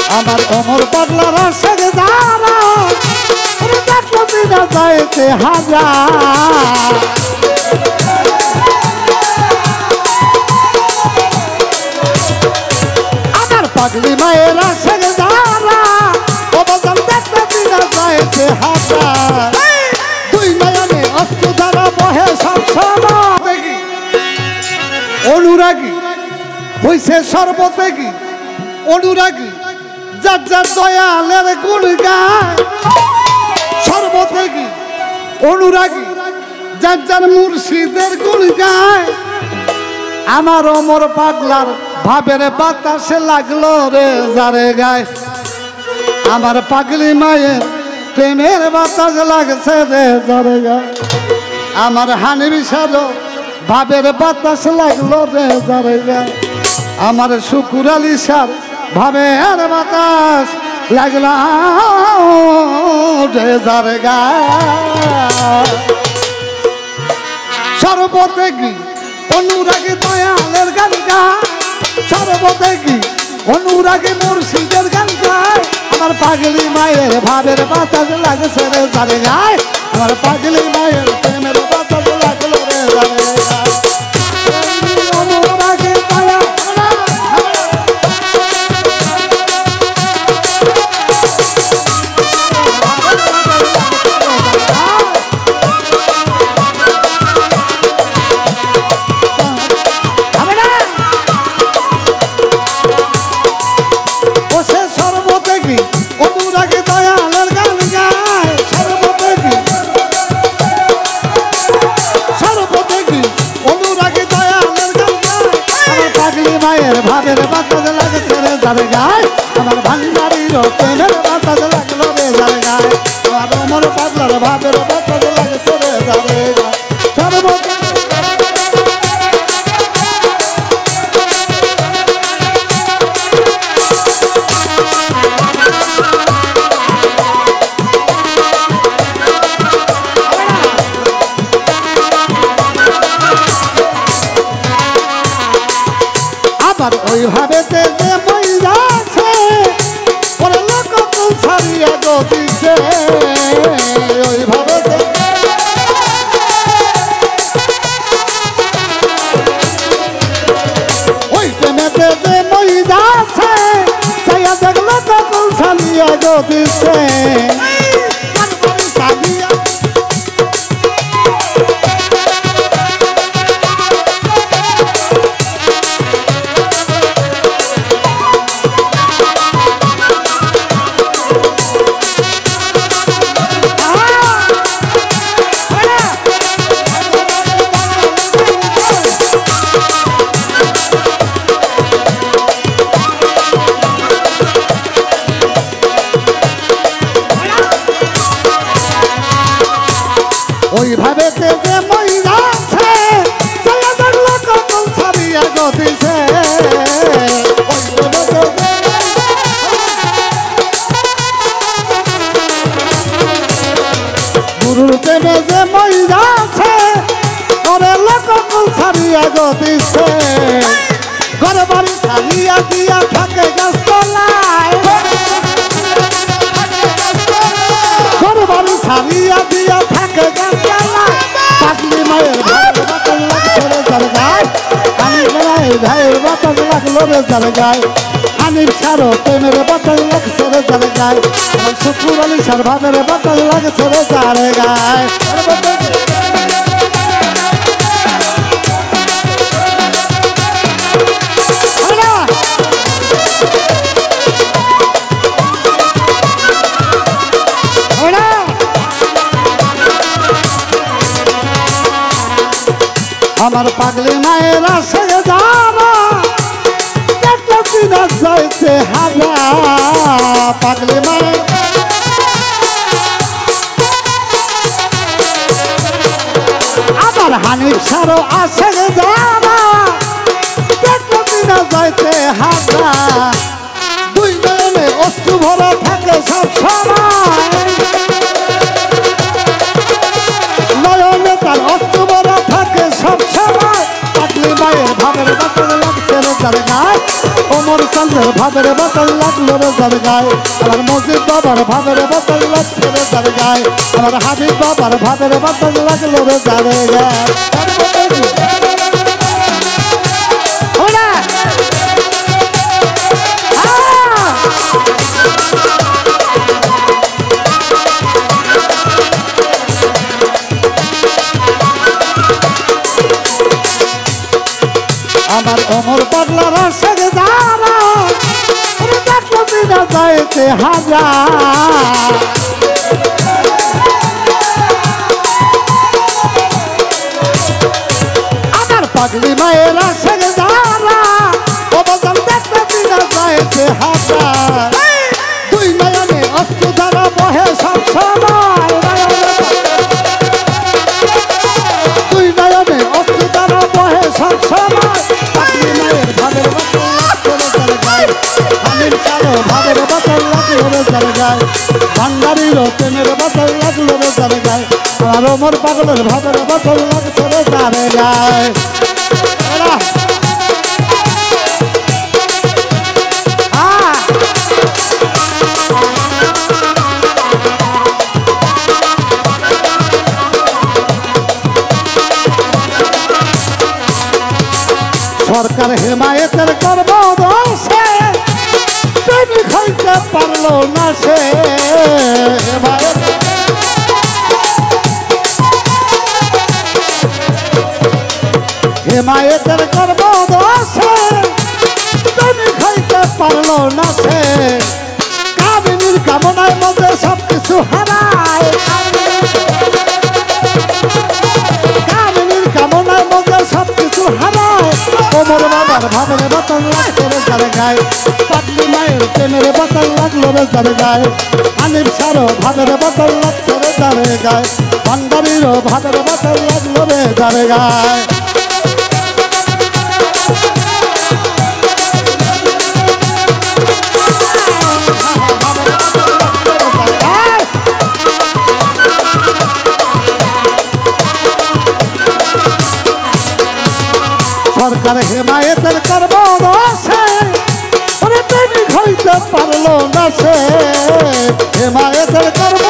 আমার ওমর পাগলার আশেক যারা দেখো দিনা যাইতে হাজার আমার পাগলি মায়ের আশেক যারা ও বাজান দেখো দিনা যাইতে হাজার দুই নয়নে অশ্রু ধারা বহে সব সময় অনুরাগী হইছে সর্বত্যাগী অনুরাগী যার যার দয়ালের গুণ গায় সর্বত্যাগী অনুরাগী যার যার মুর্শিদের গুণ গায় আমার ওমর পাগলার ভাবের বাতাসে লাগলো রে যারে গায় আমার পাগলি মায়ের প্রেমের বাতাস লাগছে রে যারে গায় আমার হানিবি সারো ভাবের বাতাস লাগলো রে যারে গায় আমার শুকুর আলী সার ভাবের বাতাস লাগলো রে যারে গায় সর্বত্যাগী অনুরাগী দয়ালের গান গায় সর্বত্যাগী অনুরাগী মুর্শিদের গান গায় আমার পাগলি মায়ের ভাবের বাতাস লাগছে রে যারে গায় আমার পাগলি মায়ের প্রেমের বাতাস লাগলো রে যারে গায় অনুরাগী দয়া মায়ের ভাবের বাতাস লাগছে রে যারে গায় আমার ভান্ডারির প্রেমের বাতাস লাগলো রে যারে গায় আমার ওমর পাগলার ভাবের বাতাস লাগছে রে যারে গায় আবার ওইভাবে যে মই যাচ্ছে ওরা লোক ছাড়িয়া গতিছে ওইভাবে ওই প্রেমেতে যে মই যাচ্ছে চাইয়া দেখলো কখন ছাড়িয়া গতিছে ওইভাবে যে মই যাচ্ছে চাইয়া দেখলো কখন ছাড়িয়া গতিছে গুরুর প্রেমে যে মই যাচ্ছে করে লোক ছাড়িয়া গতিছে ঘরে বাড়ি ছাড়িয়া দিয়া থাকে গাছতলায় ঘরে বাড়ি ছাড়িয়া দিয়া থাকে গাছতলায় পাগলি মায়ের ভাইয়ের বাতাস লাগছে রে যারে গায় হানিফ মায়ের ভাইয়ের বাতাস লাগলো রে যারে গায় হানিফ সারো প্রেমের বাতাস লাগছে রে যারে গায় আমার শুকুর আলী সার ভাবের বাতাস লাগছে রে যারে গায় আমার পাগলি মায়ের আশেক যারা দেখো দিনা যাইতে হাজার পাগলি মায়ের আমার হানিফ সারো আশেক যারা দেখো দিনা যাইতে হাজার দুই নয়নে অশ্রু ভরা থাকে সব সময় নয়নে তার অশ্রু ভরা থাকে সব সময় পাগলি মায়ের ভাবের বাতাস লাগছে রে যারে গায় ওমর চন্দ্রের ভাবের বোতল লাগলো রে যার গায়ে আমার মসজিদ বাবার ভাবের বোতল লাগছে রে যার গায়ে আমার হাবিব বাবার ভাবের বোতল লাগলো রে যার গায়ে আমার ওমর পাগলার আশেক যারা দেখো দিনা যাইতে হাজার আমার পাগলি মায়ের আশেক যারা ও বাজার দেখো দিনা যাইতে হাজার দুই নয়নে অস্ত্র ধারা বহে সব সময় দুই নয়নে অস্ত্র ধারা বহে সব সময় ভাবের বোতল লাগলো রে যার গায়ে ভান্ডারির প্রেমের বোতল লাগলো রে যার গায়ে আর ওমর পাগলের ভাবের বোতল লাগছে রে যার গায়ে সরকার হেমায়েতের করব দোষে তুমি খাইতে পারলো না সে হেমায়েতের করব দোষে তুমি খাইতে পারলো না সে কামিনীর কামনার মধ্যে সব কিছু হারায় কামিনীর কামনার মধ্যে সব কিছু হারায় ওমর বাবার ভাবের বোতল লাগলো রে যার গায়ে পাগলি মায়ের প্রেমের বোতল লাগলো রে যার গায়ে হানিফ সারো ভাবের বোতল লাগছে রে যার গায়ে ভান্ডারিরও ভাবের বোতল লাগলো রে যার গায়ে সরকার হেমায়েতের করব দোষে তুমি খাইতে পারলো না সে হেমায়েতের করব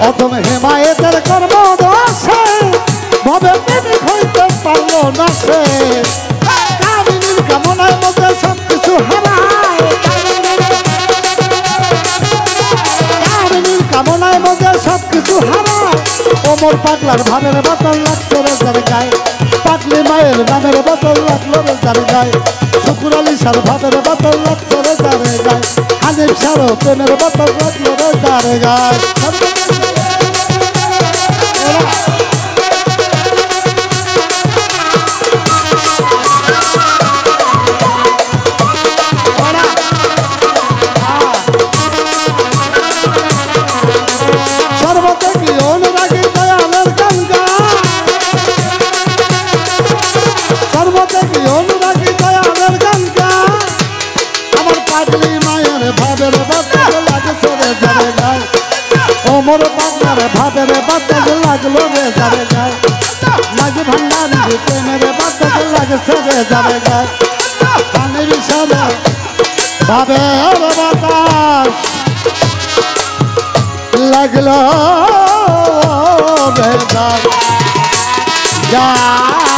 অতম হেমায়েতের করব দোষে ভাবে তুমি খাইতে পারলো না সে কামিনীর কামনার মধ্যে সব কিছু হারায় কামিনীর কামনার মধ্যে সব কিছু হারায় ওমর পাগলার ভাবের বোতল লাগছে রে যার গায়ে পাগলি মায়ের নামের বোতল লাগলো রে যার গায়ে শুকুর আলী সার ভাবের বোতল লাগছে রে যার গায়ে হানিফ সারও প্রেমের বোতল লাগলো রে যার গায়ে ওমর পাগলার ভাবের বোতল লাগলো রে যার গায়ে মাঝি ভান্ডারি প্রেমের বোতল লাগছে রে যার গায়ে পানির সারা ভাবের বোতল লাগলো রে যার গায়ে